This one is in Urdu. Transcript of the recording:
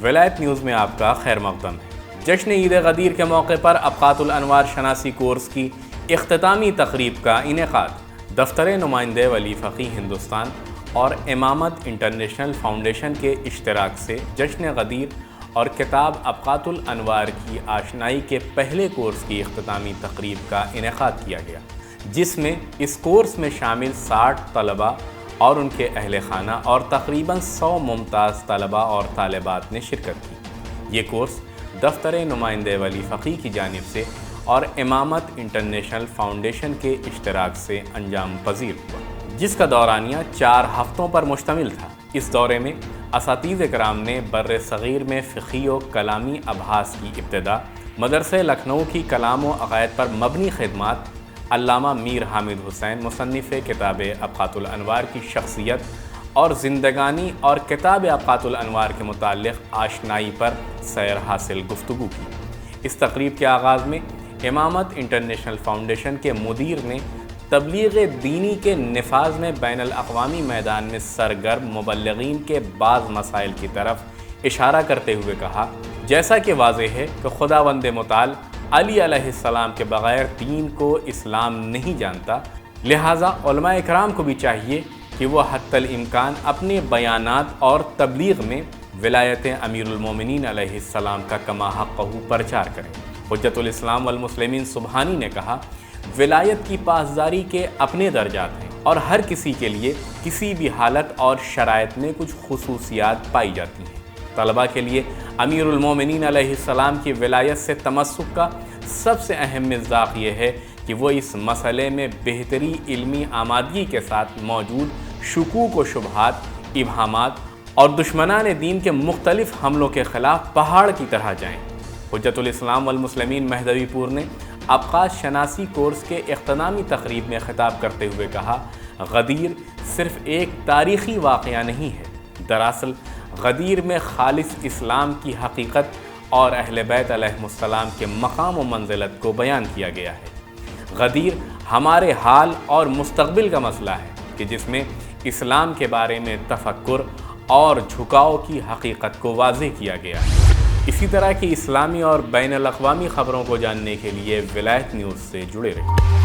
ولایت نیوز میں آپ کا خیر مقدم ہے۔ جشن عید غدیر کے موقع پر ابقات الانوار شناسی کورس کی اختتامی تقریب کا انعقاد دفتر نمائندے ولی فقیہ ہندوستان اور امامت انٹرنیشنل فاؤنڈیشن کے اشتراک سے جشن غدیر اور کتاب ابقات الانوار کی آشنائی کے پہلے کورس کی اختتامی تقریب کا انعقاد کیا گیا، جس میں اس کورس میں شامل 60 طلباء اور ان کے اہل خانہ اور تقریباً 100 ممتاز طلباء اور طالبات نے شرکت کی۔ یہ کورس دفتر نمائندے ولی فقیہ کی جانب سے اور امامت انٹرنیشنل فاؤنڈیشن کے اشتراک سے انجام پذیر ہوا، جس کا دورانیہ 4 ہفتوں پر مشتمل تھا۔ اس دورے میں اساتذہ کرام نے بر صغیر میں فقہی و کلامی ابحاث کی ابتدا، مدرسہ لکھنؤ کی کلام و عقائد پر مبنی خدمات، علامہ میر حامد حسین مصنف کتاب ابقات الانوار کی شخصیت اور زندگانی اور کتاب ابقات الانوار کے متعلق آشنائی پر سیر حاصل گفتگو کی۔ اس تقریب کے آغاز میں امامت انٹرنیشنل فاؤنڈیشن کے مدیر نے تبلیغ دینی کے نفاذ میں بین الاقوامی میدان میں سرگرم مبلغین کے بعض مسائل کی طرف اشارہ کرتے ہوئے کہا، جیسا کہ واضح ہے کہ خداوند متعال علی علیہ السلام کے بغیر دین کو اسلام نہیں جانتا، لہٰذا علماء اکرام کو بھی چاہیے کہ وہ حتی الامکان اپنے بیانات اور تبلیغ میں ولایت امیر المومنین علیہ السلام کا کما حقہ پرچار کریں۔ حجت الاسلام والمسلمین سبحانی نے کہا، ولایت کی پاسداری کے اپنے درجات ہیں اور ہر کسی کے لیے کسی بھی حالت اور شرائط میں کچھ خصوصیات پائی جاتی ہیں۔ طلباء کے لیے امیر المومنین علیہ السلام کی ولایت سے تمسک کا سب سے اہم مصداق یہ ہے کہ وہ اس مسئلے میں بہتری علمی آمادگی کے ساتھ موجود شکوک و شبہات، ابہامات اور دشمنان دین کے مختلف حملوں کے خلاف پہاڑ کی طرح جائیں۔ حجت الاسلام والمسلمین مہدوی پور نے ابقات شناسی کورس کے اختتامی تقریب میں خطاب کرتے ہوئے کہا، غدیر صرف ایک تاریخی واقعہ نہیں ہے، دراصل غدیر میں خالص اسلام کی حقیقت اور اہل بیت علیہ السلام کے مقام و منزلت کو بیان کیا گیا ہے۔ غدیر ہمارے حال اور مستقبل کا مسئلہ ہے کہ جس میں اسلام کے بارے میں تفکر اور جھکاؤ کی حقیقت کو واضح کیا گیا ہے۔ اسی طرح کی اسلامی اور بین الاقوامی خبروں کو جاننے کے لیے ولایت نیوز سے جڑے رہیں۔